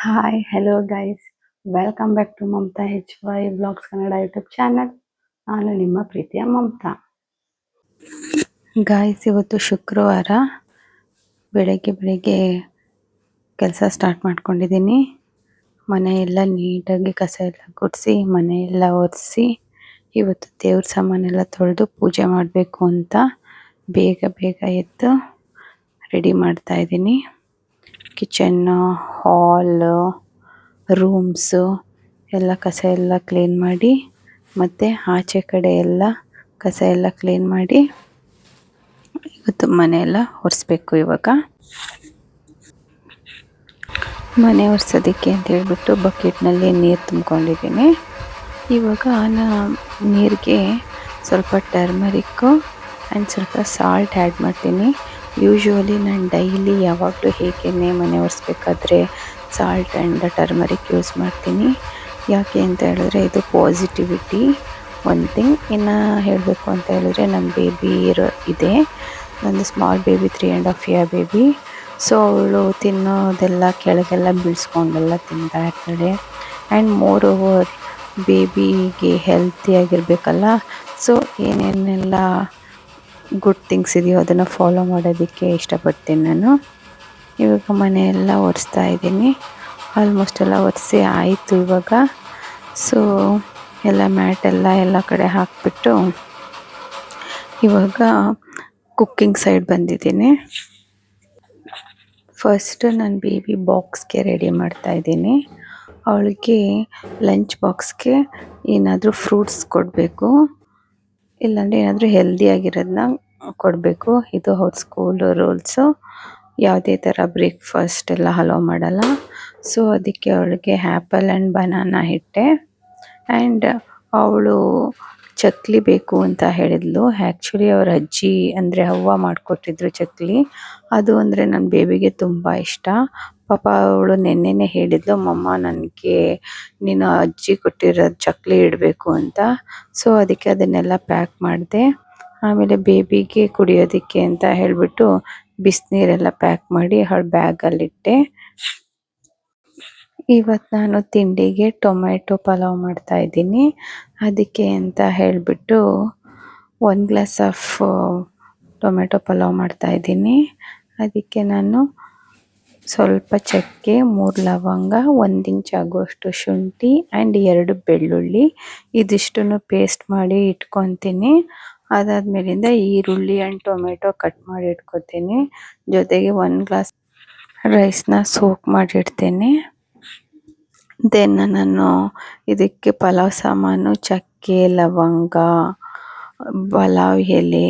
Hi hello guys, welcome back to Mamata HY blogs Kannada YouTube channel. ನಾನು ನಿಮ್ಮ ಪ್ರೀತಿಯ Mamata. Guys, ಇವತ್ತು ಶುಕ್ರವಾರ ಬೆಳಗ್ಗೆ ಕೆಲಸ ಸ್ಟಾರ್ಟ್ ಮಾಡ್ಕೊಂಡಿದ್ದೀನಿ. ಮನೆ ಎಲ್ಲ ನೀಟಾಗಿ ಕಸ ಎಲ್ಲ ಗುಡಿಸಿ ಮನೆ ಎಲ್ಲ ಒರೆಸಿ ಇವತ್ತು ದೇವ್ರ ಸಾಮಾನೆಲ್ಲ ತೊಳೆದು ಪೂಜೆ ಮಾಡಬೇಕು ಅಂತ ಬೇಗ ಎದ್ದು ರೆಡಿ ಮಾಡ್ತಾ ಇದ್ದೀನಿ. ಕಿಚನ್ನು, ಹಾಲು, ರೂಮ್ಸು ಎಲ್ಲ ಕಸ ಎಲ್ಲ ಕ್ಲೀನ್ ಮಾಡಿ, ಮತ್ತು ಆಚೆ ಕಡೆ ಎಲ್ಲ ಕಸ ಎಲ್ಲ ಕ್ಲೀನ್ ಮಾಡಿ ಇವತ್ತು ಮನೆಯೆಲ್ಲ ಒರೆಸ್ಬೇಕು. ಇವಾಗ ಮನೆ ಒರೆಸೋದಕ್ಕೆ ಅಂತ ಹೇಳ್ಬಿಟ್ಟು ಬಕೆಟ್ನಲ್ಲಿ ನೀರು ತುಂಬ್ಕೊಂಡಿದ್ದೀನಿ. ಇವಾಗ ನೀರಿಗೆ ಸ್ವಲ್ಪ ಟರ್ಮರಿಕ್ಕು ಆ್ಯಂಡ್ ಸ್ವಲ್ಪ ಸಾಲ್ಟ್ ಆ್ಯಡ್ ಮಾಡ್ತೀನಿ. ಯೂಶ್ವಲಿ ನಾನು ಡೈಲಿ ಯಾವಾಗಲೂ ಹೇಗೆ ಮನೆ ಒರೆಸ್ಬೇಕಾದ್ರೆ ಸಾಲ್ಟ್ ಆ್ಯಂಡ್ ಟರ್ಮರಿಕ್ ಯೂಸ್ ಮಾಡ್ತೀನಿ. ಯಾಕೆ ಅಂತ ಹೇಳಿದ್ರೆ ಇದು ಪಾಸಿಟಿವಿಟಿ ಒನ್ ಥಿಂಗ್. ಇನ್ನು ಹೇಳಬೇಕು ಅಂತ ಹೇಳಿದ್ರೆ ನಮ್ಮ ಬೇಬಿ ಇದೆ, ನಂದು small baby 3.5 year baby. So ಅವಳು ತಿನ್ನೋದೆಲ್ಲ ಕೆಳಗೆಲ್ಲ ಬೀಳ್ಸ್ಕೊಂಡೆಲ್ಲ ತಿಂತಾ ಇರ್ತಾಳೆ. ಆ್ಯಂಡ್ ಮೋರ್ ಓವರ್ ಬೇಬಿಗೆ ಹೆಲ್ತಿಯಾಗಿರಬೇಕಲ್ಲ, ಸೊ ಏನೇನೆಲ್ಲ ಗುಡ್ ಥಿಂಗ್ಸ್ ಇದೆಯೋ ಅದನ್ನು ಫಾಲೋ ಮಾಡೋದಕ್ಕೆ ಇಷ್ಟಪಡ್ತೀನಿ ನಾನು. ಇವಾಗ ಮನೆಯೆಲ್ಲ ಒರೆಸ್ತಾ ಇದ್ದೀನಿ. ಆಲ್ಮೋಸ್ಟ್ ಎಲ್ಲ ಒರೆಸಿ ಆಯಿತು ಇವಾಗ. ಸೊ ಎಲ್ಲ ಮ್ಯಾಟೆಲ್ಲ ಎಲ್ಲ ಕಡೆ ಹಾಕಿಬಿಟ್ಟು ಇವಾಗ ಕುಕ್ಕಿಂಗ್ ಸೈಡ್ ಬಂದಿದ್ದೀನಿ. ಫಸ್ಟ್ ನಾನು ಬೇಬಿ ಬಾಕ್ಸ್ಗೆ ರೆಡಿ ಮಾಡ್ತಾಯಿದ್ದೀನಿ. ಅವಳಿಗೆ ಲಂಚ್ ಬಾಕ್ಸ್ಗೆ ಏನಾದರೂ ಫ್ರೂಟ್ಸ್ ಕೊಡಬೇಕು, ಇಲ್ಲಾಂದರೆ ಏನಾದರೂ ಹೆಲ್ದಿಯಾಗಿರೋದನ್ನ ಕೊಡಬೇಕು. ಇದು ಅವ್ರ ಸ್ಕೂಲ್ ರೂಲ್ಸು. ಯಾವುದೇ ಥರ ಬ್ರೇಕ್ಫಾಸ್ಟ್ ಎಲ್ಲ ಅಲೋ ಮಾಡಲ್ಲ. ಸೊ ಅದಕ್ಕೆ ಅವಳಿಗೆ ಆ್ಯಪಲ್ ಆ್ಯಂಡ್ ಬನಾನಾ ಇಟ್ಟೆ. ಆ್ಯಂಡ್ ಅವಳು ಚಕ್ಲಿ ಬೇಕು ಅಂತ ಹೇಳಿದ್ಲು. ಆ್ಯಕ್ಚುಲಿ ಅವ್ರ ಅಜ್ಜಿ ಅಂದರೆ ಅವ್ವ ಮಾಡಿಕೊಟ್ಟಿದ್ರು ಚಕ್ಲಿ. ಅದು ಅಂದರೆ ನನ್ನ ಬೇಬಿಗೆ ತುಂಬ ಇಷ್ಟ. ಪಾಪ ಅವಳು ನೆನ್ನೆನೇ ಹೇಳಿದ್ಲು, ಮಮ್ಮ ನನಗೆ ನೀನು ಅಜ್ಜಿ ಕೊಟ್ಟಿರೋ ಚಕ್ಲಿ ಇಡಬೇಕು ಅಂತ. ಸೊ ಅದಕ್ಕೆ ಅದನ್ನೆಲ್ಲ ಪ್ಯಾಕ್ ಮಾಡಿದೆ. ಆಮೇಲೆ ಬೇಬಿಗೆ ಕುಡಿಯೋದಕ್ಕೆ ಅಂತ ಹೇಳಿಬಿಟ್ಟು ಬಿಸಿನೀರೆಲ್ಲ ಪ್ಯಾಕ್ ಮಾಡಿ ಅವಳ ಬ್ಯಾಗಲ್ಲಿಟ್ಟೆ. ಇವತ್ತು ನಾನು ತಿಂಡಿಗೆ ಟೊಮೆಟೊ ಪಲಾವ್ ಮಾಡ್ತಾಯಿದ್ದೀನಿ. ಅದಕ್ಕೆ ಅಂತ ಹೇಳಿಬಿಟ್ಟು 1 ಗ್ಲಾಸ್ ಆಫ್ ಟೊಮೆಟೊ ಪಲಾವ್ ಮಾಡ್ತಾಯಿದ್ದೀನಿ. ಅದಕ್ಕೆ ನಾನು ಸ್ವಲ್ಪ ಚಕ್ಕೆ, 3 ಲವಂಗ, 1 ಇಂಚ್ ಆಗುವಷ್ಟು ಶುಂಠಿ ಆ್ಯಂಡ್ 2 ಬೆಳ್ಳುಳ್ಳಿ ಇದಿಷ್ಟನ್ನು ಪೇಸ್ಟ್ ಮಾಡಿ ಇಟ್ಕೊತೀನಿ. ಅದಾದಮೇಲಿಂದ ಈರುಳ್ಳಿ ಆ್ಯಂಡ್ ಟೊಮೆಟೊ ಕಟ್ ಮಾಡಿ ಇಟ್ಕೊತೀನಿ. ಜೊತೆಗೆ 1 ಗ್ಲಾಸ್ ರೈಸ್ನ ಸೋಕ್ ಮಾಡಿಡ್ತೀನಿ. ದೆನ್ ನಾನು ಇದಕ್ಕೆ ಪಲಾವ್ ಸಾಮಾನು ಚಕ್ಕೆ, ಲವಂಗ, ಪಲಾವ್ ಎಲೆ,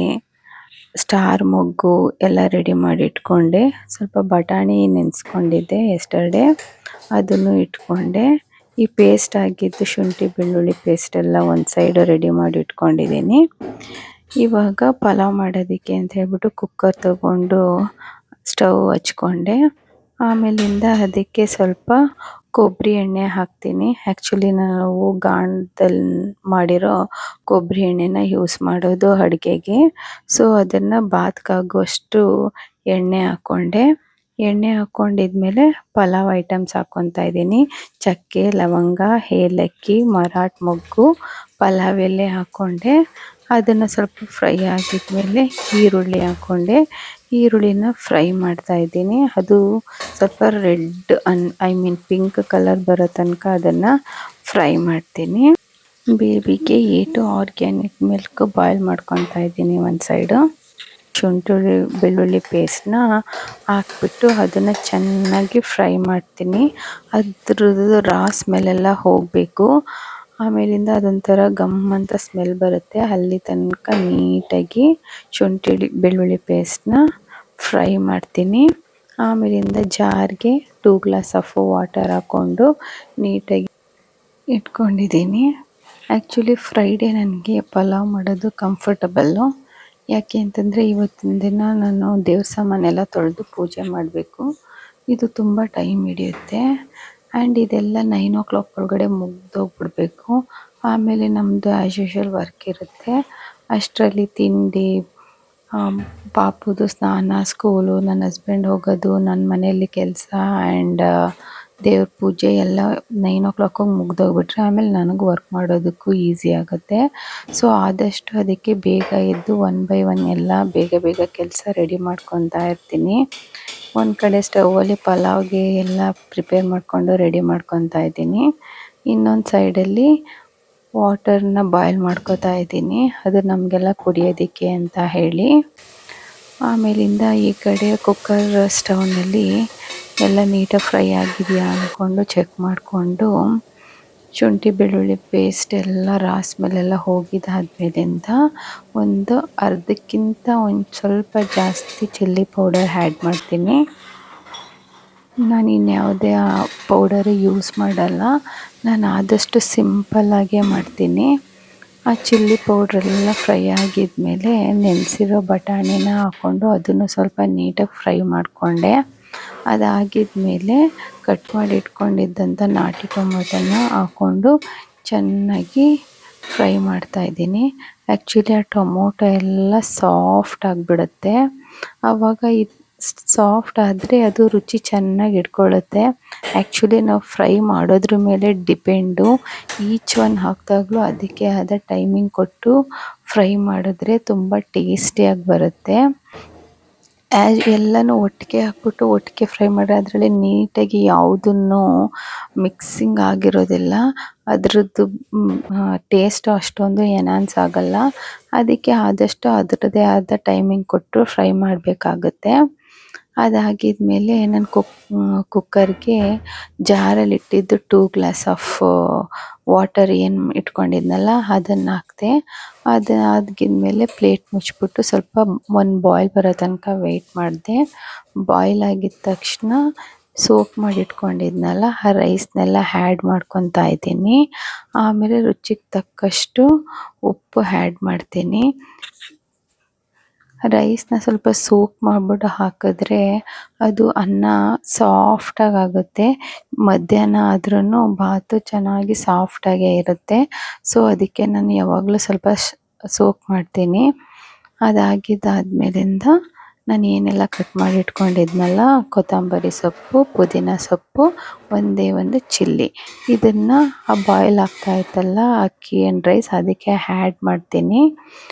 ಸ್ಟಾರ್ ಮೊಗ್ಗು ಎಲ್ಲ ರೆಡಿ ಮಾಡಿ ಇಟ್ಕೊಂಡೆ. ಸ್ವಲ್ಪ ಬಟಾಣಿ ನೆನೆಸ್ಕೊಂಡಿದ್ದೆ ಎಸ್ಟರ್ಡೇ, ಅದನ್ನು ಇಟ್ಕೊಂಡೆ. ಈ ಪೇಸ್ಟ್ ಆಗಿದ್ದು ಶುಂಠಿ ಬೆಳ್ಳುಳ್ಳಿ ಪೇಸ್ಟೆಲ್ಲ ಒಂದು ಸೈಡು ರೆಡಿ ಮಾಡಿ ಇಟ್ಕೊಂಡಿದ್ದೀನಿ. ಇವಾಗ ಪಲಾವ್ ಮಾಡೋದಕ್ಕೆ ಅಂತ ಹೇಳ್ಬಿಟ್ಟು ಕುಕ್ಕರ್ ತಗೊಂಡು ಸ್ಟವ್ ಹಚ್ಕೊಂಡೆ. ಆಮೇಲಿಂದ ಅದಕ್ಕೆ ಸ್ವಲ್ಪ ಕೊಬ್ಬರಿ ಎಣ್ಣೆ ಹಾಕ್ತೀನಿ. ಆ್ಯಕ್ಚುಲಿ ನಾವು ಗಾಣದಲ್ಲಿ ಮಾಡಿರೋ ಕೊಬ್ಬರಿ ಎಣ್ಣೆನ ಯೂಸ್ ಮಾಡೋದು ಅಡುಗೆಗೆ. ಸೊ ಅದನ್ನು ಬಾತ್ಕಾಗುವಷ್ಟು ಎಣ್ಣೆ ಹಾಕ್ಕೊಂಡೆ. ಎಣ್ಣೆ ಹಾಕ್ಕೊಂಡಿದ್ಮೇಲೆ ಪಲಾವ್ ಐಟಮ್ಸ್ ಹಾಕ್ಕೊತಾ ಇದ್ದೀನಿ. ಚಕ್ಕೆ, ಲವಂಗ, ಏಲಕ್ಕಿ, ಮರಾಠ ಮೊಗ್ಗು, ಪಲಾವ್ ಎಲೆ ಹಾಕ್ಕೊಂಡೆ. ಅದನ್ನು ಸ್ವಲ್ಪ ಫ್ರೈ ಆಗಿದ್ಮೇಲೆ ಈರುಳ್ಳಿ ಹಾಕ್ಕೊಂಡೆ. ಈರುಳ್ಳಿನ ಫ್ರೈ ಮಾಡ್ತಾಯಿದ್ದೀನಿ. ಅದು ಸ್ವಲ್ಪ ರೆಡ್ ಪಿಂಕ್ ಕಲರ್ ಬರೋ ತನಕ ಅದನ್ನು ಫ್ರೈ ಮಾಡ್ತೀನಿ. ಬೇಬಿಗೆ 8 ಆರ್ಗ್ಯಾನಿಕ್ ಮಿಲ್ಕ್ ಬಾಯ್ಲ್ ಮಾಡ್ಕೊತಾ ಇದ್ದೀನಿ ಒಂದು ಸೈಡು. ಶುಂಠಿ ಬೆಳ್ಳುಳ್ಳಿ ಪೇಸ್ಟ್ನ ಹಾಕ್ಬಿಟ್ಟು ಅದನ್ನು ಚೆನ್ನಾಗಿ ಫ್ರೈ ಮಾಡ್ತೀನಿ. ಅದ್ರದ್ದು ರಾ ಸ್ಮೆಲ್ಲೆಲ್ಲ ಹೋಗಬೇಕು. ಆಮೇಲಿಂದ ಅದೊಂಥರ ಗಮ್ ಅಂತ ಸ್ಮೆಲ್ ಬರುತ್ತೆ. ಅಲ್ಲಿ ತನಕ ನೀಟಾಗಿ ಶುಂಠಿ ಬೆಳ್ಳುಳ್ಳಿ ಪೇಸ್ಟ್ನ ಫ್ರೈ ಮಾಡ್ತೀನಿ. ಆಮೇಲಿಂದ ಜಾರ್ಗೆ 2 ಗ್ಲಾಸ್ ಆಫ್ ವಾಟರ್ ಹಾಕ್ಕೊಂಡು ನೀಟಾಗಿ ಇಟ್ಕೊಂಡಿದ್ದೀನಿ. ಆ್ಯಕ್ಚುಲಿ ಫ್ರೈಡೇ ನನಗೆ ಪಲಾವ್ ಮಾಡೋದು ಕಂಫರ್ಟಬಲ್ಲು. ಯಾಕೆ ಅಂತಂದರೆ ಇವತ್ತಿನ ದಿನ ನಾನು ದೇವ್ರ ಸಾಮಾನೆಲ್ಲ ತೊಳೆದು ಪೂಜೆ ಮಾಡಬೇಕು. ಇದು ತುಂಬ ಟೈಮ್ ಹಿಡಿಯುತ್ತೆ. ಆ್ಯಂಡ್ ಇದೆಲ್ಲ 9 o'clock ಒಳಗಡೆ ಮುಗ್ದೋಗ್ಬಿಡ್ಬೇಕು. ಆಮೇಲೆ ನಮ್ಮದು ಆ್ಯಸ್ ಯೂಶ್ವಲ್ ವರ್ಕ್ ಇರುತ್ತೆ. ಅಷ್ಟರಲ್ಲಿ ತಿಂಡಿ, ಪಾಪುದು ಸ್ನಾನ, ಸ್ಕೂಲು, ನನ್ನ ಹಸ್ಬೆಂಡ್ ಹೋಗೋದು, ನನ್ನ ಮನೆಯಲ್ಲಿ ಕೆಲಸ ಆ್ಯಂಡ್ ದೇವ್ರ ಪೂಜೆ ಎಲ್ಲ 9 o'clock ಮುಗ್ದೋಗ್ಬಿಟ್ರೆ ಆಮೇಲೆ ನನಗೆ ವರ್ಕ್ ಮಾಡೋದಕ್ಕೂ ಈಸಿ ಆಗುತ್ತೆ. ಸೊ ಆದಷ್ಟು ಅದಕ್ಕೆ ಬೇಗ ಎದ್ದು 1 by 1 ಎಲ್ಲ ಬೇಗ ಬೇಗ ಕೆಲಸ ರೆಡಿ ಮಾಡ್ಕೊತಾ ಇರ್ತೀನಿ. ಒಂದು ಕಡೆ ಸ್ಟವಲ್ಲಿ ಪಲಾವ್ಗೆ ಎಲ್ಲ ಪ್ರಿಪೇರ್ ಮಾಡಿಕೊಂಡು ರೆಡಿ ಮಾಡ್ಕೊತಾ ಇದ್ದೀನಿ. ಇನ್ನೊಂದು ಸೈಡಲ್ಲಿ ವಾಟರ್ನ ಬಾಯ್ಲ್ ಮಾಡ್ಕೊತಾ ಇದ್ದೀನಿ, ಅದು ನಮಗೆಲ್ಲ ಕುಡಿಯೋದಕ್ಕೆ ಅಂತ ಹೇಳಿ. ಆಮೇಲಿಂದ ಈ ಕಡೆ ಕುಕ್ಕರ್ ಸ್ಟವ್ನಲ್ಲಿ ಎಲ್ಲ ನೀಟಾಗಿ ಫ್ರೈ ಆಗಿದೆಯಾ ಅಂದ್ಕೊಂಡು ಚೆಕ್ ಮಾಡಿಕೊಂಡು ಶುಂಠಿ ಬೆಳ್ಳುಳ್ಳಿ ಪೇಸ್ಟ್ ಎಲ್ಲ ರಾಸ್ಮೇಲೆಲ್ಲ ಹೋಗಿದ್ದಾದ್ಮೇಲಿಂದ ಒಂದು ಅರ್ಧಕ್ಕಿಂತ ಒಂದು ಸ್ವಲ್ಪ ಜಾಸ್ತಿ ಚಿಲ್ಲಿ ಪೌಡರ್ ಆ್ಯಡ್ ಮಾಡ್ತೀನಿ. ನಾನು ಇನ್ಯಾವುದೇ ಪೌಡರ್ ಯೂಸ್ ಮಾಡಲ್ಲ, ನಾನು ಆದಷ್ಟು ಸಿಂಪಲ್ಲಾಗೇ ಮಾಡ್ತೀನಿ. ಆ ಚಿಲ್ಲಿ ಪೌಡ್ರೆಲ್ಲ ಫ್ರೈ ಆಗಿದ್ಮೇಲೆ ನೆನೆಸಿರೋ ಬಟಾಣಿನ ಹಾಕ್ಕೊಂಡು ಅದನ್ನು ಸ್ವಲ್ಪ ನೀಟಾಗಿ ಫ್ರೈ ಮಾಡಿಕೊಂಡೆ. ಅದಾಗಿದ್ಮೇಲೆ ಕಟ್ ಮಾಡಿ ಇಟ್ಕೊಂಡಿದ್ದಂಥ ನಾಟಿ ಟೊಮೊಟೊನ ಹಾಕ್ಕೊಂಡು ಚೆನ್ನಾಗಿ ಫ್ರೈ ಮಾಡ್ತಾಯಿದ್ದೀನಿ. ಆ್ಯಕ್ಚುಲಿ ಆ ಟೊಮೊಟೊ ಎಲ್ಲ ಸಾಫ್ಟ್ ಆಗಿಬಿಡುತ್ತೆ. ಆವಾಗ ಸಾಫ್ಟ್ ಆದರೆ ಅದು ರುಚಿ ಚೆನ್ನಾಗಿ ಇಟ್ಕೊಳ್ಳುತ್ತೆ. ಆ್ಯಕ್ಚುಲಿ ನಾವು ಫ್ರೈ ಮಾಡೋದ್ರ ಮೇಲೆ ಡಿಪೆಂಡು. ಈಚ್ ಒನ್ ಹಾಕಿದಾಗಲೂ ಅದಕ್ಕೆ ಆದ ಟೈಮಿಂಗ್ ಕೊಟ್ಟು ಫ್ರೈ ಮಾಡಿದ್ರೆ ತುಂಬ ಟೇಸ್ಟಿಯಾಗಿ ಬರುತ್ತೆ. ಎಲ್ಲನೂ ಒಟ್ಟಿಗೆ ಹಾಕ್ಬಿಟ್ಟು ಒಟ್ಟಿಗೆ ಫ್ರೈ ಮಾಡಿದ್ರೆ ಅದರಲ್ಲಿ ನೀಟಾಗಿ ಯಾವುದನ್ನು ಮಿಕ್ಸಿಂಗ್ ಆಗಿರೋದಿಲ್ಲ, ಅದರದ್ದು ಟೇಸ್ಟು ಅಷ್ಟೊಂದು ಎನ್ಹಾನ್ಸ್ ಆಗಲ್ಲ. ಅದಕ್ಕೆ ಆದಷ್ಟು ಅದರದ್ದೇ ಆದ ಟೈಮಿಂಗ್ ಕೊಟ್ಟು ಫ್ರೈ ಮಾಡಬೇಕಾಗುತ್ತೆ. ಅದಾಗಿದ್ಮೇಲೆ ನಾನು ಕುಕ್ಕರ್ಗೆ ಜಾರಲ್ಲಿ ಇಟ್ಟಿದ್ದು 2 ಗ್ಲಾಸ್ ಆಫ್ ವಾಟರ್ ಏನು ಇಟ್ಕೊಂಡಿದ್ನಲ್ಲ ಅದನ್ನು ಹಾಕಿದೆ. ಅದಾಗಿದ್ಮೇಲೆ ಪ್ಲೇಟ್ ಮುಚ್ಚಿಬಿಟ್ಟು ಸ್ವಲ್ಪ ಒಂದು ಬಾಯ್ಲ್ ಬರೋ ತನಕ ವೆಯ್ಟ್ ಮಾಡಿದೆ. ಬಾಯ್ಲ್ ಆಗಿದ ತಕ್ಷಣ ಸೋಕ್ ಮಾಡಿ ಇಟ್ಕೊಂಡಿದ್ನಲ್ಲ ಆ ರೈಸ್ನೆಲ್ಲ ಆ್ಯಡ್ ಮಾಡ್ಕೊತಾ ಇದ್ದೀನಿ. ಆಮೇಲೆ ರುಚಿಗೆ ತಕ್ಕಷ್ಟು ಉಪ್ಪು ಆ್ಯಡ್ ಮಾಡ್ತೀನಿ. ರೈಸ್ನ ಸ್ವಲ್ಪ ಸೋಕ್ ಮಾಡಿಬಿಟ್ಟು ಹಾಕಿದ್ರೆ ಅದು ಅನ್ನ ಸಾಫ್ಟಾಗಿ ಆಗುತ್ತೆ. ಮಧ್ಯಾಹ್ನ ಆದ್ರೂ ಭಾತು ಚೆನ್ನಾಗಿ ಸಾಫ್ಟಾಗೇ ಇರುತ್ತೆ. ಸೊ ಅದಕ್ಕೆ ನಾನು ಯಾವಾಗಲೂ ಸ್ವಲ್ಪ ಸೋಕ್ ಮಾಡ್ತೀನಿ. ಅದಾಗಿದ್ದಾದ್ಮೇಲಿಂದ ನಾನು ಏನೆಲ್ಲ ಕಟ್ ಮಾಡಿ ಇಟ್ಕೊಂಡಿದ್ನಲ್ಲ, ಕೊತ್ತಂಬರಿ ಸೊಪ್ಪು, ಪುದೀನ ಸೊಪ್ಪು, ಒಂದೇ ಒಂದು ಚಿಲ್ಲಿ, ಇದನ್ನು ಆ ಬಾಯ್ಲ್ ಆಗ್ತಾಯಿತ್ತಲ್ಲ ಅಕ್ಕಿ ಆ್ಯಂಡ್ ರೈಸ್ ಅದಕ್ಕೆ ಆ್ಯಡ್ ಮಾಡ್ತೀನಿ.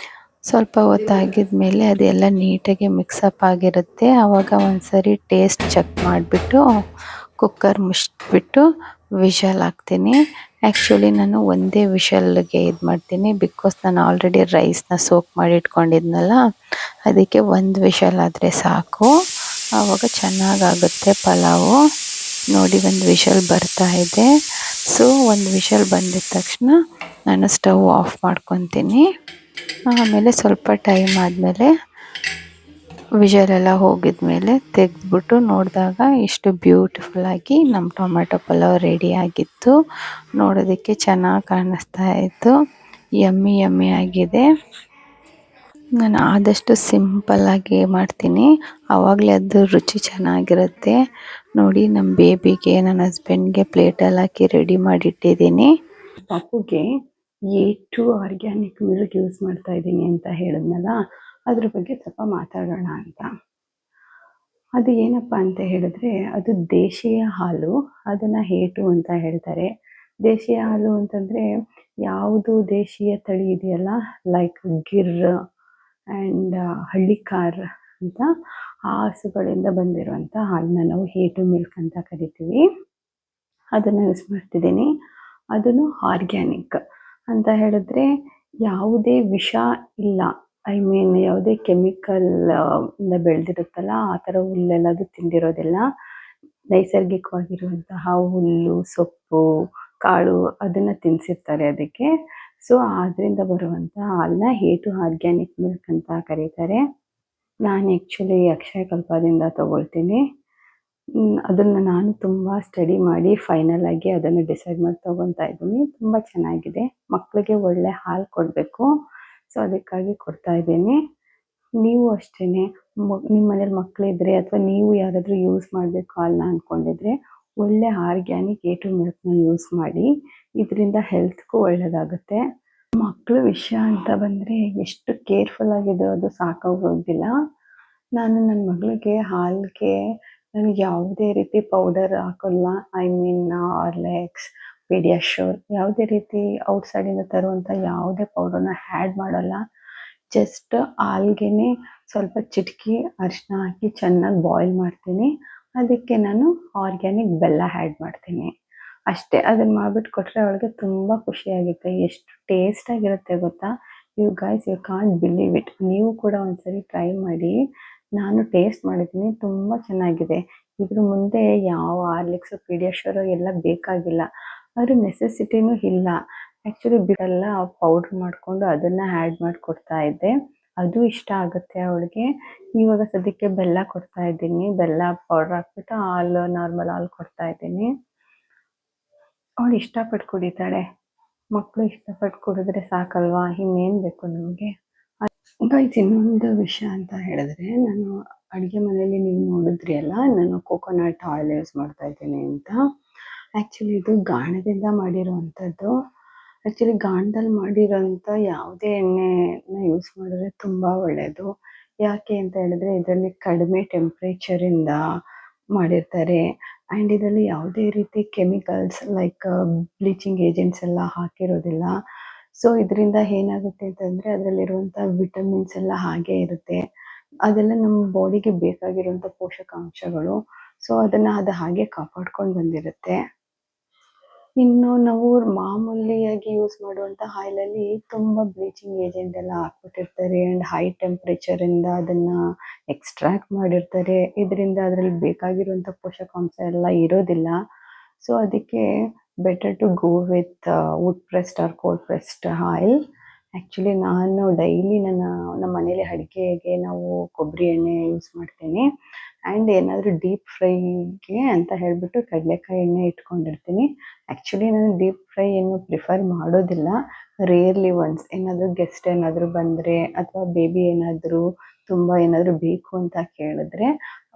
ಸ್ವಲ್ಪ ಹೊತ್ತಾಗಿದ್ಮೇಲೆ ಅದೆಲ್ಲ ನೀಟಾಗಿ ಮಿಕ್ಸಪ್ ಆಗಿರುತ್ತೆ. ಆವಾಗ ಒಂದು ಸರಿ ಟೇಸ್ಟ್ ಚೆಕ್ ಮಾಡಿಬಿಟ್ಟು ಕುಕ್ಕರ್ ಮುಚ್ಚಿಬಿಟ್ಟು ವಿಷಲ್ ಹಾಕ್ತೀನಿ. ಆ್ಯಕ್ಚುಲಿ ನಾನು ಒಂದೇ ವಿಷಲ್ಗೆ ಇದು ಮಾಡ್ತೀನಿ, ಬಿಕಾಸ್ ನಾನು ಆಲ್ರೆಡಿ ರೈಸ್ನ ಸೋಕ್ ಮಾಡಿ ಇಟ್ಕೊಂಡಿದ್ನಲ್ಲ, ಅದಕ್ಕೆ ಒಂದು ವಿಷಲ್ ಆದರೆ ಸಾಕು. ಆವಾಗ ಚೆನ್ನಾಗಾಗುತ್ತೆ ಪಲಾವು. ನೋಡಿ ಒಂದು ವಿಷಲ್ ಬರ್ತಾ ಇದೆ. ಸೊ ಒಂದು ವಿಷಲ್ ಬಂದಿದ ತಕ್ಷಣ ನಾನು ಸ್ಟವ್ ಆಫ್ ಮಾಡ್ಕೊತೀನಿ. ಆಮೇಲೆ ಸ್ವಲ್ಪ ಟೈಮ್ ಆದಮೇಲೆ ವಿಷಲೆಲ್ಲ ಹೋಗಿದ್ಮೇಲೆ ತೆಗೆದ್ಬಿಟ್ಟು ನೋಡಿದಾಗ ಇಷ್ಟು ಬ್ಯೂಟಿಫುಲ್ಲಾಗಿ ನಮ್ಮ ಟೊಮೆಟೊ ಪಲಾವ್ ರೆಡಿ ಆಗಿತ್ತು. ನೋಡೋದಕ್ಕೆ ಚೆನ್ನಾಗಿ ಕಾಣಿಸ್ತಾ ಇತ್ತು. ಯಮ್ಮಿ ಯಮ್ಮಿ ಆಗಿದೆ. ನಾನು ಆದಷ್ಟು ಸಿಂಪಲ್ಲಾಗಿ ಮಾಡ್ತೀನಿ, ಆವಾಗಲೇ ಅದು ರುಚಿ ಚೆನ್ನಾಗಿರುತ್ತೆ. ನೋಡಿ ನಮ್ಮ ಬೇಬಿಗೆ ನನ್ನ ಹಸ್ಬೆಂಡ್ಗೆ ಪ್ಲೇಟಲ್ಲಿ ಹಾಕಿ ರೆಡಿ ಮಾಡಿಟ್ಟಿದ್ದೀನಿ. ಪಾಪುಗೆ A2 ಆರ್ಗ್ಯಾನಿಕ್ ಮಿಲ್ಕ್ ಯೂಸ್ ಮಾಡ್ತಾ ಇದ್ದೀನಿ ಅಂತ ಹೇಳಿದ್ನಲ್ಲ, ಅದ್ರ ಬಗ್ಗೆ ಸ್ವಲ್ಪ ಮಾತಾಡೋಣ ಅಂತ. ಅದು ಏನಪ್ಪ ಅಂತ ಹೇಳಿದ್ರೆ ಅದು ದೇಶೀಯ ಹಾಲು, ಅದನ್ನು A2 ಅಂತ ಹೇಳ್ತಾರೆ. ದೇಶೀಯ ಹಾಲು ಅಂತಂದರೆ ಯಾವುದು ದೇಶೀಯ ತಳಿ ಇದೆಯಲ್ಲ, ಲೈಕ್ ಗಿರ್ ಆ್ಯಂಡ್ ಹಳ್ಳಿಕಾರ್ ಅಂತ ಆ ಹಸುಗಳಿಂದ ಬಂದಿರುವಂಥ ಹಾಲನ್ನ ನಾವು A2 ಮಿಲ್ಕ್ ಅಂತ ಕರಿತೀವಿ. ಅದನ್ನು ಯೂಸ್ ಮಾಡ್ತಿದ್ದೀನಿ. ಅದನ್ನು ಆರ್ಗ್ಯಾನಿಕ್ ಅಂತ ಹೇಳಿದ್ರೆ ಯಾವುದೇ ವಿಷ ಇಲ್ಲ, ಐ ಮೀನ್ ಯಾವುದೇ ಕೆಮಿಕಲ್ ಇಂದ ಬೆಳೆದಿರುತ್ತಲ್ಲ ಆ ಥರ ಹುಲ್ಲೆಲ್ಲ ಅದು ತಿಂದಿರೋದಿಲ್ಲ. ನೈಸರ್ಗಿಕವಾಗಿರುವಂತಹ ಹುಲ್ಲು, ಸೊಪ್ಪು, ಕಾಳು ಅದನ್ನು ತಿನ್ನಿಸಿರ್ತಾರೆ ಅದಕ್ಕೆ. ಸೊ ಅದರಿಂದ ಬರುವಂಥ ಹಾಲನ್ನ A2 ಆರ್ಗ್ಯಾನಿಕ್ ಮಿಲ್ಕ್ ಅಂತ ಕರೀತಾರೆ. ನಾನು ಆ್ಯಕ್ಚುಲಿ ಅಕ್ಷಯಕಲ್ಪದಿಂದ ತೊಗೊಳ್ತೀನಿ. ಅದನ್ನು ನಾನು ತುಂಬ ಸ್ಟಡಿ ಮಾಡಿ ಫೈನಲ್ ಆಗಿ ಅದನ್ನು ಡಿಸೈಡ್ ಮಾಡಿ ತೊಗೊತಾ ಇದ್ದೀನಿ. ತುಂಬ ಚೆನ್ನಾಗಿದೆ. ಮಕ್ಕಳಿಗೆ ಒಳ್ಳೆ ಹಾಲು ಕೊಡಬೇಕು, ಸೊ ಅದಕ್ಕಾಗಿ ಕೊಡ್ತಾ ಇದ್ದೀನಿ. ನೀವು ಅಷ್ಟೇ ನಿಮ್ಮ ಮನೇಲಿ ಮಕ್ಕಳಿದ್ರೆ ಅಥವಾ ನೀವು ಯಾರಾದರೂ ಯೂಸ್ ಮಾಡಬೇಕು ಹಾಲನ್ನ ಅಂದ್ಕೊಂಡಿದ್ರೆ ಒಳ್ಳೆ ಆರ್ಗ್ಯಾನಿಕ್ A2 ಮಿಲ್ಕ್ನ ಯೂಸ್ ಮಾಡಿ. ಇದರಿಂದ ಹೆಲ್ತ್ಗೂ ಒಳ್ಳೆಯದಾಗುತ್ತೆ. ಮಕ್ಕಳು ವಿಷಯ ಅಂತ ಬಂದರೆ ಎಷ್ಟು ಕೇರ್ಫುಲ್ ಆಗಿದ್ದು ಅದು ಸಾಕಾಗೋದಿಲ್ಲ. ನಾನು ನನ್ನ ಮಗಳಿಗೆ ಹಾಲಿಗೆ ನನಗೆ ಯಾವುದೇ ರೀತಿ ಪೌಡರ್ ಹಾಕಲ್ಲ. ಐ ಮೀನ್ ಹಾರ್ಲಿಕ್ಸ್, ಪೀಡಿಯಾಶ್ಯೂರ್ ಯಾವುದೇ ರೀತಿ ಔಟ್ಸೈಡಿಂದ ತರುವಂಥ ಯಾವುದೇ ಪೌಡರ್ನ ಆ್ಯಡ್ ಮಾಡಲ್ಲ. ಜಸ್ಟ್ ಹಾಲ್ಗೆನೆ ಸ್ವಲ್ಪ ಚಿಟಿಕೆ ಅರಿಶಿನ ಹಾಕಿ ಚೆನ್ನಾಗಿ ಬಾಯ್ಲ್ ಮಾಡ್ತೀನಿ. ಅದಕ್ಕೆ ನಾನು ಆರ್ಗ್ಯಾನಿಕ್ ಬೆಲ್ಲ ಆ್ಯಡ್ ಮಾಡ್ತೀನಿ ಅಷ್ಟೇ. ಅದನ್ನು ಮಾಡ್ಬಿಟ್ಟು ಕೊಟ್ಟರೆ ಅವಳಿಗೆ ತುಂಬ ಖುಷಿಯಾಗುತ್ತೆ. ಎಷ್ಟು ಟೇಸ್ಟಾಗಿರುತ್ತೆ ಗೊತ್ತಾ? You guys, you can't believe it. ನೀವು ಕೂಡ ಒಂದ್ಸರಿ ಟ್ರೈ ಮಾಡಿ. ನಾನು ಟೇಸ್ಟ್ ಮಾಡಿದ್ದೀನಿ, ತುಂಬ ಚೆನ್ನಾಗಿದೆ. ಇದ್ರ ಮುಂದೆ ಯಾವ ಹಾರ್ಲಿಕ್ಸು, ಪೀಡಿಯಾಶ್ಯೂರು ಎಲ್ಲ ಬೇಕಾಗಿಲ್ಲ. ಅದ್ರ ನೆಸೆಸಿಟಿನೂ ಇಲ್ಲ. ಆ್ಯಕ್ಚುಲಿ ಬಿಡಲ್ಲ ಪೌಡ್ರ್ ಮಾಡಿಕೊಂಡು ಅದನ್ನು ಆ್ಯಡ್ ಮಾಡಿ ಕೊಡ್ತಾ ಇದ್ದೆ. ಅದು ಇಷ್ಟ ಆಗುತ್ತೆ ಅವಳಿಗೆ. ಇವಾಗ ಸದ್ಯಕ್ಕೆ ಬೆಲ್ಲ ಕೊಡ್ತಾ ಇದ್ದೀನಿ. ಬೆಲ್ಲ ಪೌಡ್ರ್ ಹಾಕ್ಬಿಟ್ಟು ಹಾಲು, ನಾರ್ಮಲ್ ಹಾಲು ಕೊಡ್ತಾ ಇದ್ದೀನಿ. ಅವಳು ಇಷ್ಟಪಟ್ಟು ಕುಡಿತಾಳೆ. ಮಕ್ಕಳು ಇಷ್ಟಪಟ್ಟು ಕುಡಿದ್ರೆ ಸಾಕಲ್ವಾ, ಇನ್ನೇನು ಬೇಕು ನಮಗೆ. ಗೈಸ್, ಇನ್ನೊಂದು ವಿಷಯ ಅಂತ ಹೇಳಿದ್ರೆ, ನಾನು ಅಡುಗೆ ಮನೆಯಲ್ಲಿ ನೀವು ನೋಡಿದ್ರಿ ಅಲ್ಲ, ನಾನು ಕೋಕೋನಟ್ ಆಯಿಲ್ ಯೂಸ್ ಮಾಡ್ತಾ ಇದ್ದೀನಿ ಅಂತ. ಆ್ಯಕ್ಚುಲಿ ಇದು ಗಾಣದಿಂದ ಮಾಡಿರೋವಂಥದ್ದು. ಆ್ಯಕ್ಚುಲಿ ಗಾಣದಲ್ಲಿ ಮಾಡಿರೋಂಥ ಯಾವುದೇ ಎಣ್ಣೆನ ಯೂಸ್ ಮಾಡಿದ್ರೆ ತುಂಬ ಒಳ್ಳೆಯದು. ಯಾಕೆ ಅಂತ ಹೇಳಿದ್ರೆ ಇದರಲ್ಲಿ ಕಡಿಮೆ ಟೆಂಪ್ರೇಚರಿಂದ ಮಾಡಿರ್ತಾರೆ. ಆ್ಯಂಡ್ ಇದರಲ್ಲಿ ಯಾವುದೇ ರೀತಿ ಕೆಮಿಕಲ್ಸ್ ಲೈಕ್ ಬ್ಲೀಚಿಂಗ್ ಏಜೆಂಟ್ಸ್ ಎಲ್ಲ ಹಾಕಿರೋದಿಲ್ಲ. ಸೊ ಇದರಿಂದ ಏನಾಗುತ್ತೆ ಅಂತಂದರೆ ಅದರಲ್ಲಿರುವಂಥ ವಿಟಮಿನ್ಸ್ ಎಲ್ಲ ಹಾಗೇ ಇರುತ್ತೆ. ಅದೆಲ್ಲ ನಮ್ಮ ಬಾಡಿಗೆ ಬೇಕಾಗಿರುವಂಥ ಪೋಷಕಾಂಶಗಳು. ಸೊ ಅದನ್ನು ಅದು ಹಾಗೆ ಕಾಪಾಡ್ಕೊಂಡು ಬಂದಿರುತ್ತೆ. ಇನ್ನು ನಾವು ಮಾಮೂಲಿಯಾಗಿ ಯೂಸ್ ಮಾಡುವಂಥ ಆಯಿಲಲ್ಲಿ ತುಂಬ ಬ್ಲೀಚಿಂಗ್ ಏಜೆಂಟ್ ಎಲ್ಲ ಹಾಕ್ಬಿಟ್ಟಿರ್ತಾರೆ ಆ್ಯಂಡ್ ಹೈ ಟೆಂಪ್ರೇಚರಿಂದ ಅದನ್ನು ಎಕ್ಸ್ಟ್ರಾಕ್ಟ್ ಮಾಡಿರ್ತಾರೆ. ಇದರಿಂದ ಅದರಲ್ಲಿ ಬೇಕಾಗಿರುವಂಥ ಪೋಷಕಾಂಶ ಎಲ್ಲ ಇರೋದಿಲ್ಲ. ಸೊ ಅದಕ್ಕೆ better to go with wood pressed or cold pressed oil. Actually ನಾನು ಡೈಲಿ ನಮ್ಮ ಮನೇಲಿ ಅಡುಗೆಗೆ ನಾವು ಕೊಬ್ಬರಿ ಎಣ್ಣೆ ಯೂಸ್ ಮಾಡ್ತೀನಿ. ಆ್ಯಂಡ್ ಏನಾದರೂ ಡೀಪ್ ಫ್ರೈಗೆ ಅಂತ ಹೇಳಿಬಿಟ್ಟು ಕಡಲೆಕಾಯಿ ಎಣ್ಣೆ ಇಟ್ಕೊಂಡಿರ್ತೀನಿ. ಆ್ಯಕ್ಚುಲಿ ನಾನು ಡೀಪ್ ಫ್ರೈ ಏನು ಪ್ರಿಫರ್ ಮಾಡೋದಿಲ್ಲ. ರೇರ್ಲಿ ಒನ್ಸ್ ಏನಾದರೂ ಗೆಸ್ಟ್ ಏನಾದರೂ ಬಂದರೆ ಅಥವಾ ಬೇಬಿ ಏನಾದರೂ ತುಂಬ ಏನಾದರೂ ಬೇಕು ಅಂತ ಕೇಳಿದ್ರೆ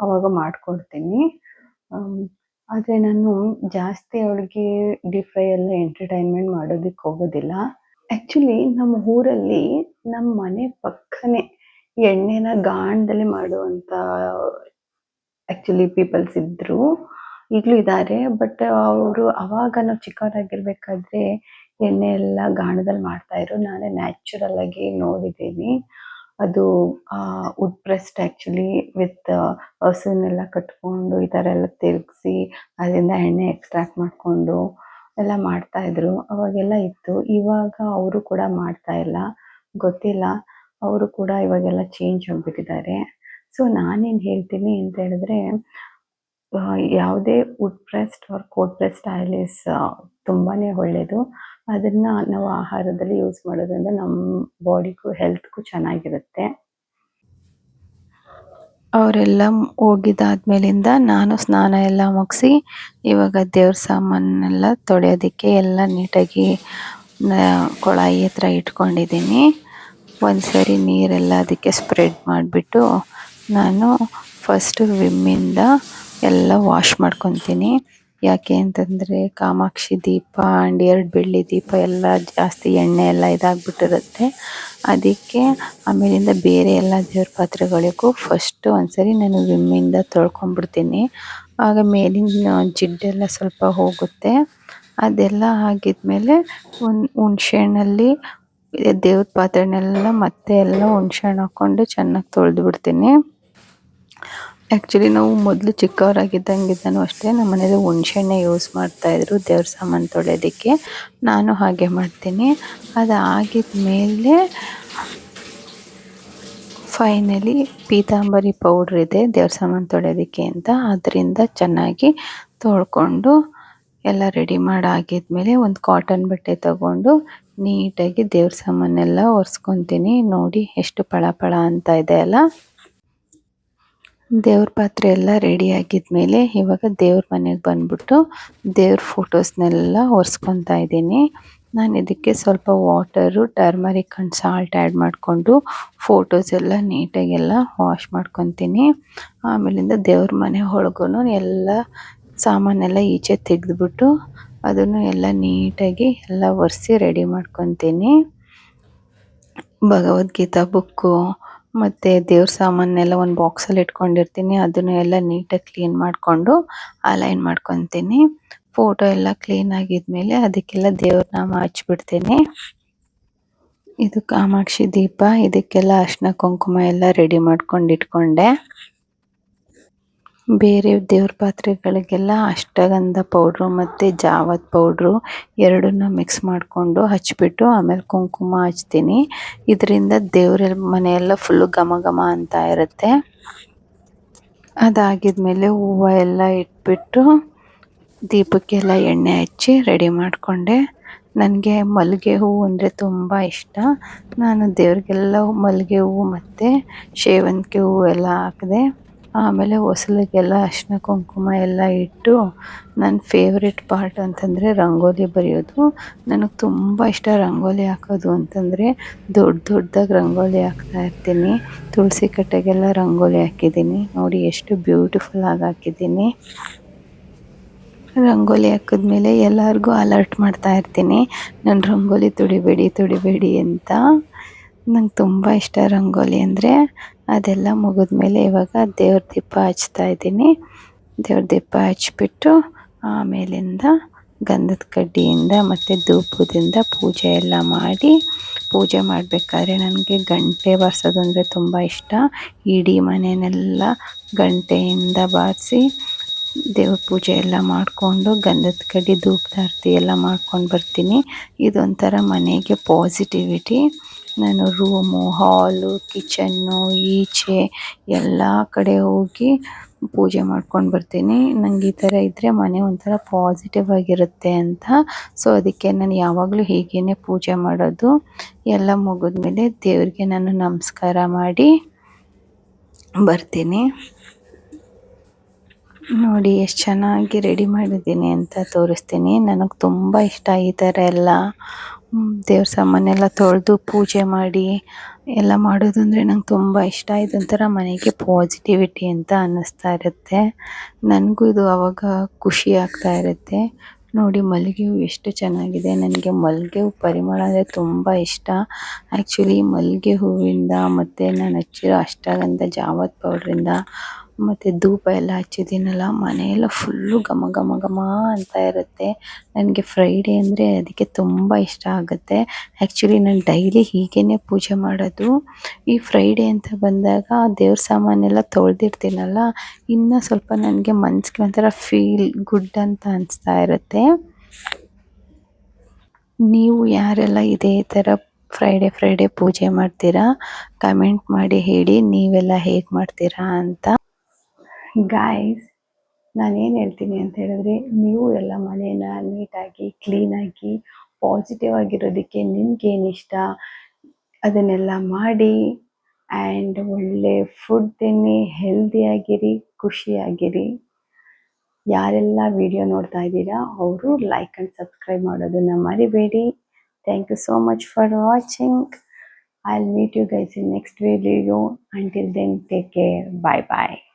ಆವಾಗ ಮಾಡಿಕೊಡ್ತೀನಿ. ಆದರೆ ನಾನು ಜಾಸ್ತಿ ಅವಳಿಗೆ ಡೀಪ್ ಫ್ರೈ ಎಲ್ಲ ಎಂಟರ್ಟೈನ್ಮೆಂಟ್ ಮಾಡೋದಕ್ಕೆ ಹೋಗೋದಿಲ್ಲ. ಆ್ಯಕ್ಚುಲಿ ನಮ್ಮ ಊರಲ್ಲಿ ನಮ್ಮ ಮನೆ ಪಕ್ಕನೇ ಎಣ್ಣೆನ ಗಾಣದಲ್ಲಿ ಮಾಡುವಂಥ ಆ್ಯಕ್ಚುಲಿ ಪೀಪಲ್ಸ್ ಇದ್ದರು, ಈಗಲೂ ಇದ್ದಾರೆ. ಬಟ್ ಅವರು ಆವಾಗ ನಾವು ಚಿಕ್ಕವರಾಗಿರ್ಬೇಕಾದ್ರೆ ಎಣ್ಣೆ ಎಲ್ಲ ಗಾಣದಲ್ಲಿ ಮಾಡ್ತಾಯಿದ್ರು. ನಾನೇ ನ್ಯಾಚುರಲ್ಲಾಗಿ ನೋಡಿದ್ದೀನಿ. ಅದು ವುಡ್ ಪ್ರೆಸ್ಡ್ ಆ್ಯಕ್ಚುಲಿ ವಿತ್ ಹಸುನೆಲ್ಲ ಕಟ್ಕೊಂಡು ಈ ಥರ ಎಲ್ಲ ತಿರುಗಿಸಿ ಅದರಿಂದ ಎಣ್ಣೆ ಎಕ್ಸ್ಟ್ರಾಕ್ಟ್ ಮಾಡಿಕೊಂಡು ಎಲ್ಲ ಮಾಡ್ತಾಯಿದ್ರು. ಅವಾಗೆಲ್ಲ ಇತ್ತು. ಇವಾಗ ಅವರು ಕೂಡ ಮಾಡ್ತಾಯಿಲ್ಲ, ಗೊತ್ತಿಲ್ಲ. ಅವರು ಕೂಡ ಇವಾಗೆಲ್ಲ ಚೇಂಜ್ ಆಗಿಬಿಟ್ಟಿದ್ದಾರೆ. ಸೊ ನಾನೇನು ಹೇಳ್ತೀನಿ ಅಂತ ಹೇಳಿದ್ರೆ, ಯಾವುದೇ wood pressed or cold pressed oil is ತುಂಬಾ ಒಳ್ಳೆಯದು. ಅದನ್ನು ನಾವು ಆಹಾರದಲ್ಲಿ ಯೂಸ್ ಮಾಡೋದ್ರಿಂದ ನಮ್ಮ ಬಾಡಿಗೂ ಹೆಲ್ತ್ಗೂ ಚೆನ್ನಾಗಿರುತ್ತೆ. ಅವರೆಲ್ಲ ಹೋಗಿದ್ದಾದ್ಮೇಲಿಂದ ನಾನು ಸ್ನಾನ ಎಲ್ಲ ಮುಗಿಸಿ ಇವಾಗ ದೇವ್ರ ಸಾಮಾನೆಲ್ಲ ತೊಳೆಯೋದಕ್ಕೆ ಎಲ್ಲ ನೀಟಾಗಿ ಕೊಳಾಯಿ ಹತ್ರ ಇಟ್ಕೊಂಡಿದ್ದೀನಿ. ಒಂದು ಸರಿ ನೀರೆಲ್ಲ ಅದಕ್ಕೆ ಸ್ಪ್ರೆಡ್ ಮಾಡಿಬಿಟ್ಟು ನಾನು ಫಸ್ಟು ವಿಮ್ಮಿಂದ ಎಲ್ಲ ವಾಶ್ ಮಾಡ್ಕೊತೀನಿ. ಯಾಕೆ ಅಂತಂದರೆ ಕಾಮಾಕ್ಷಿ ದೀಪ ಆ್ಯಂಡ್ 2 ಬೆಳ್ಳಿ ದೀಪ ಎಲ್ಲ ಜಾಸ್ತಿ ಎಣ್ಣೆ ಎಲ್ಲ ಇದಾಗ್ಬಿಟ್ಟಿರುತ್ತೆ. ಅದಕ್ಕೆ ಆಮೇಲಿಂದ ಬೇರೆ ಎಲ್ಲ ದೇವ್ರ ಪಾತ್ರೆಗಳಿಗೂ ಫಸ್ಟು ಒಂದ್ಸರಿ ನಾನು ವಿಮ್ಮಿಂದ ತೊಳ್ಕೊಂಬಿಡ್ತೀನಿ. ಆಗ ಮೇಲಿನ ಜಿಡ್ಡೆಲ್ಲ ಸ್ವಲ್ಪ ಹೋಗುತ್ತೆ. ಅದೆಲ್ಲ ಆಗಿದ್ಮೇಲೆ ಹುಣ್ಸೆ ಹಣ್ಣಲ್ಲಿ ದೇವ್ರ ಪಾತ್ರೆನೆಲ್ಲ ಮತ್ತೆ ಎಲ್ಲ ಹುಣ್ಸೆ ಹಣ್ಣು ಹಾಕ್ಕೊಂಡು ಚೆನ್ನಾಗಿ ತೊಳೆದು ಬಿಡ್ತೀನಿ. ಆ್ಯಕ್ಚುಲಿ ನಾವು ಮೊದಲು ಚಿಕ್ಕವರಾಗಿದ್ದಂಗಿದ್ದಾನು ಅಷ್ಟೇ ನಮ್ಮ ಮನೇಲಿ ಹುಣ್ಸೆಹಣ್ಣೆ ಯೂಸ್ ಮಾಡ್ತಾಯಿದ್ರು ದೇವ್ರ ಸಾಮಾನು ತೊಳೆಯೋದಕ್ಕೆ. ನಾನು ಹಾಗೆ ಮಾಡ್ತೀನಿ. ಅದಾಗಿದ್ಮೇಲೆ ಫೈನಲಿ ಪೀತಾಂಬರಿ ಪೌಡ್ರ್ ಇದೆ ದೇವ್ರ ಸಾಮಾನು ತೊಳೆಯೋದಕ್ಕೆ ಅಂತ, ಅದರಿಂದ ಚೆನ್ನಾಗಿ ತೊಳ್ಕೊಂಡು ಎಲ್ಲ ರೆಡಿ ಮಾಡಾಗಿದ್ಮೇಲೆ ಒಂದು ಕಾಟನ್ ಬಟ್ಟೆ ತಗೊಂಡು ನೀಟಾಗಿ ದೇವ್ರ ಸಾಮಾನೆಲ್ಲ ಒರೆಸ್ಕೊತೀನಿ. ನೋಡಿ ಎಷ್ಟು ಪಳ ಪಳ ಅಂತ ಇದೆ ಅಲ್ಲ. ದೇವ್ರ ಪಾತ್ರೆ ಎಲ್ಲ ರೆಡಿ ಆಗಿದ್ಮೇಲೆ ಇವಾಗ ದೇವ್ರ ಮನೆಗೆ ಬಂದ್ಬಿಟ್ಟು ದೇವ್ರ ಫೋಟೋಸ್ನೆಲ್ಲ ಒರೆಸ್ಕೊತಾ ಇದ್ದೀನಿ. ನಾನು ಇದಕ್ಕೆ ಸ್ವಲ್ಪ water, turmeric and salt add ಮಾಡಿಕೊಂಡು ಫೋಟೋಸ್ ಎಲ್ಲ ನೀಟಾಗೆಲ್ಲ ವಾಶ್ ಮಾಡ್ಕೊತೀನಿ. ಆಮೇಲಿಂದ ದೇವ್ರ ಮನೆ ಒಳಗೂ ಎಲ್ಲ ಸಾಮಾನೆಲ್ಲ ಈಚೆ ತೆಗೆದ್ಬಿಟ್ಟು ಅದನ್ನು ಎಲ್ಲ ನೀಟಾಗಿ ಎಲ್ಲ ಒರೆಸಿ ರೆಡಿ ಮಾಡ್ಕೊತೀನಿ. ಭಗವದ್ಗೀತಾ ಬುಕ್ಕು ಮತ್ತು ದೇವ್ರ ಸಾಮಾನೆಲ್ಲ ಒಂದು ಬಾಕ್ಸಲ್ಲಿ ಇಟ್ಕೊಂಡಿರ್ತೀನಿ. ಅದನ್ನು ಎಲ್ಲ ನೀಟಾಗಿ ಕ್ಲೀನ್ ಮಾಡಿಕೊಂಡು ಅಲೈನ್ ಮಾಡ್ಕೊತೀನಿ. ಫೋಟೋ ಎಲ್ಲ ಕ್ಲೀನ್ ಆಗಿದ್ಮೇಲೆ ಅದಕ್ಕೆಲ್ಲ ದೇವ್ರ ನಾಮ ಹಚ್ಬಿಡ್ತೀನಿ. ಇದು ಕಾಮಾಕ್ಷಿ ದೀಪ. ಇದಕ್ಕೆಲ್ಲ ಅರಿಶಿನ ಕುಂಕುಮ ಎಲ್ಲ ರೆಡಿ ಮಾಡ್ಕೊಂಡು ಇಟ್ಕೊಂಡೆ. ಬೇರೆ ದೇವ್ರ ಪಾತ್ರೆಗಳಿಗೆಲ್ಲ ಅಷ್ಟಗಂಧ ಪೌಡ್ರು ಮತ್ತು ಜಾವದ ಪೌಡ್ರು ಎರಡನ್ನ ಮಿಕ್ಸ್ ಮಾಡಿಕೊಂಡು ಹಚ್ಬಿಟ್ಟು ಆಮೇಲೆ ಕುಂಕುಮ ಹಚ್ತೀನಿ. ಇದರಿಂದ ದೇವ್ರ ಮನೆಯೆಲ್ಲ ಫುಲ್ಲು ಘಮ ಘಮ ಅಂತ ಇರುತ್ತೆ. ಅದಾಗಿದ್ಮೇಲೆ ಹೂವು ಎಲ್ಲ ಇಟ್ಬಿಟ್ಟು ದೀಪಕ್ಕೆಲ್ಲ ಎಣ್ಣೆ ಹಚ್ಚಿ ರೆಡಿ ಮಾಡಿಕೊಂಡೆ. ನನಗೆ ಮಲ್ಲಿಗೆ ಹೂವು ಅಂದರೆ ತುಂಬ ಇಷ್ಟ. ನಾನು ದೇವ್ರಿಗೆಲ್ಲ ಮಲ್ಲಿಗೆ ಹೂವು ಮತ್ತು ಸೇವಂತಿಗೆ ಹೂವು ಎಲ್ಲ ಹಾಕಿದೆ. ಆಮೇಲೆ ಹೊಸ್ಲಿಗೆಲ್ಲ ಅರಿಶಿನ ಕುಂಕುಮ ಎಲ್ಲ ಇಟ್ಟು ನನ್ನ ಫೇವ್ರೆಟ್ ಪಾರ್ಟ್ ಅಂತಂದರೆ ರಂಗೋಲಿ ಬರೆಯೋದು. ನನಗೆ ತುಂಬ ಇಷ್ಟ ರಂಗೋಲಿ ಹಾಕೋದು ಅಂತಂದರೆ. ದೊಡ್ಡದಾಗಿ ರಂಗೋಲಿ ಹಾಕ್ತಾ ಇರ್ತೀನಿ. ತುಳಸಿ ಕಟ್ಟೆಗೆಲ್ಲ ರಂಗೋಲಿ ಹಾಕಿದ್ದೀನಿ. ನೋಡಿ ಎಷ್ಟು ಬ್ಯೂಟಿಫುಲ್ಲಾಗಿ ಹಾಕಿದ್ದೀನಿ. ರಂಗೋಲಿ ಹಾಕಿದ್ಮೇಲೆ ಎಲ್ಲರಿಗೂ ಅಲರ್ಟ್ ಮಾಡ್ತಾ ಇರ್ತೀನಿ, ನನ್ನ ರಂಗೋಲಿ ತುಡಿಬೇಡಿ ಅಂತ. ನಂಗೆ ತುಂಬ ಇಷ್ಟ ರಂಗೋಲಿ ಅಂದರೆ. ಅದೆಲ್ಲ ಮುಗಿದ್ಮೇಲೆ ಇವಾಗ ದೇವ್ರ ದೀಪ ಹಚ್ತಾ ಇದ್ದೀನಿ. ದೇವ್ರ ದೀಪ ಹಚ್ಬಿಟ್ಟು ಆಮೇಲಿಂದ ಗಂಧದ ಕಡ್ಡಿಯಿಂದ ಮತ್ತು ಧೂಪದಿಂದ ಪೂಜೆ ಎಲ್ಲ ಮಾಡಿ, ಪೂಜೆ ಮಾಡಬೇಕಾದ್ರೆ ನನಗೆ ಗಂಟೆ ಬಾರಿಸೋದು ಅಂದರೆ ತುಂಬ ಇಷ್ಟ. ಇಡೀ ಮನೆಯನ್ನೆಲ್ಲ ಗಂಟೆಯಿಂದ ಬಾರಿಸಿ ದೇವ್ರ ಪೂಜೆ ಎಲ್ಲ ಮಾಡಿಕೊಂಡು ಗಂಧದ ಕಡ್ಡಿ ಧೂಪದಾರತಿ ಎಲ್ಲ ಮಾಡ್ಕೊಂಡು ಬರ್ತೀನಿ. ಇದೊಂಥರ ಮನೆಗೆ ಪಾಸಿಟಿವಿಟಿ. ನಾನು ರೂಮು, ಹಾಲು, ಕಿಚನ್ನು, ಈಚೆ ಎಲ್ಲ ಕಡೆ ಹೋಗಿ ಪೂಜೆ ಮಾಡ್ಕೊಂಡು ಬರ್ತೀನಿ. ನಂಗೆ ಈ ಥರ ಇದ್ದರೆ ಮನೆ ಒಂಥರ ಪಾಸಿಟಿವ್ ಆಗಿರುತ್ತೆ ಅಂತ. ಸೊ ಅದಕ್ಕೆ ನಾನು ಯಾವಾಗಲೂ ಹೀಗೇ ಪೂಜೆ ಮಾಡೋದು. ಎಲ್ಲ ಮುಗಿದ್ಮೇಲೆ ದೇವ್ರಿಗೆ ನಾನು ನಮಸ್ಕಾರ ಮಾಡಿ ಬರ್ತೀನಿ. ನೋಡಿ ಎಷ್ಟು ಚೆನ್ನಾಗಿ ರೆಡಿ ಮಾಡಿದ್ದೀನಿ ಅಂತ ತೋರಿಸ್ತೀನಿ. ನನಗೆ ತುಂಬ ಇಷ್ಟ ಈ ಥರ ಎಲ್ಲ ದೇವ್ರ ಸಾಮಾನೆಲ್ಲ ತೊಳೆದು ಪೂಜೆ ಮಾಡಿ ಎಲ್ಲ ಮಾಡೋದು ಅಂದರೆ ನಂಗೆ ತುಂಬ ಇಷ್ಟ. ಇದೊಂಥರ ಮನೆಗೆ ಪಾಸಿಟಿವಿಟಿ ಅಂತ ಅನ್ನಿಸ್ತಾ ಇರುತ್ತೆ. ನನಗೂ ಇದು ಆವಾಗ ಖುಷಿ ಆಗ್ತಾ ಇರುತ್ತೆ. ನೋಡಿ ಮಲ್ಲಿಗೆ ಹೂವು ಎಷ್ಟು ಚೆನ್ನಾಗಿದೆ. ನನಗೆ ಮಲ್ಲಿಗೆ ಹೂವು ಪರಿಮಳ ಅಂದರೆ ತುಂಬ ಇಷ್ಟ. ಆ್ಯಕ್ಚುಲಿ ಮಲ್ಲಿಗೆ ಹೂವಿಂದ ಮತ್ತು ನಾನು ಹಚ್ಚಿರೋ ಅಷ್ಟಗಂಧ ಜಾವದ ಪೌಡ್ರಿಂದ ಮತ್ತು ಧೂಪ ಎಲ್ಲ ಹಚ್ಚಿದ್ದೀನಲ್ಲ, ಮನೆಯೆಲ್ಲ ಫುಲ್ಲು ಘಮ ಘಮ ಘಮ ಅಂತ ಇರುತ್ತೆ. ನನಗೆ ಫ್ರೈಡೇ ಅಂದರೆ ಅದಕ್ಕೆ ತುಂಬ ಇಷ್ಟ ಆಗುತ್ತೆ. ಆ್ಯಕ್ಚುಲಿ ನಾನು ಡೈಲಿ ಹೀಗೇ ಪೂಜೆ ಮಾಡೋದು. ಈ ಫ್ರೈಡೇ ಅಂತ ಬಂದಾಗ ದೇವ್ರ ಸಾಮಾನೆಲ್ಲ ತೊಳೆದಿರ್ತೀನಲ್ಲ, ಇನ್ನೂ ಸ್ವಲ್ಪ ನನಗೆ ಮನಸ್ಸಿಗೆ ಒಂಥರ ಫೀಲ್ ಗುಡ್ ಅಂತ ಅನಿಸ್ತಾ ಇರುತ್ತೆ. ನೀವು ಯಾರೆಲ್ಲ ಇದೇ ಥರ ಫ್ರೈಡೇ ಪೂಜೆ ಮಾಡ್ತೀರಾ? ಕಮೆಂಟ್ ಮಾಡಿ ಹೇಳಿ ನೀವೆಲ್ಲ ಹೇಗೆ ಮಾಡ್ತೀರಾ ಅಂತ. ಗಾಯ್ಸ್, ನಾನೇನು ಹೇಳ್ತೀನಿ ಅಂತ ಹೇಳಿದ್ರೆ, ನೀವು ಎಲ್ಲ ಮನೇನ ನೀಟಾಗಿ ಕ್ಲೀನಾಗಿ ಪಾಸಿಟಿವ್ ಆಗಿರೋದಕ್ಕೆ ನಿಮ್ಗೇನು ಇಷ್ಟ ಅದನ್ನೆಲ್ಲ ಮಾಡಿ. ಆ್ಯಂಡ್ ಒಳ್ಳೆ ಫುಡ್ ತಿನ್ನಿ, ಹೆಲ್ದಿಯಾಗಿರಿ, ಖುಷಿಯಾಗಿರಿ. ಯಾರೆಲ್ಲ ವಿಡಿಯೋ ನೋಡ್ತಾ ಇದ್ದೀರಾ ಅವರು ಲೈಕ್ ಆ್ಯಂಡ್ ಸಬ್ಸ್ಕ್ರೈಬ್ ಮಾಡೋದನ್ನು ಮರಿಬೇಡಿ. Thank you so much for watching. I'll meet you guys in next video. Until then, take care. Bye bye.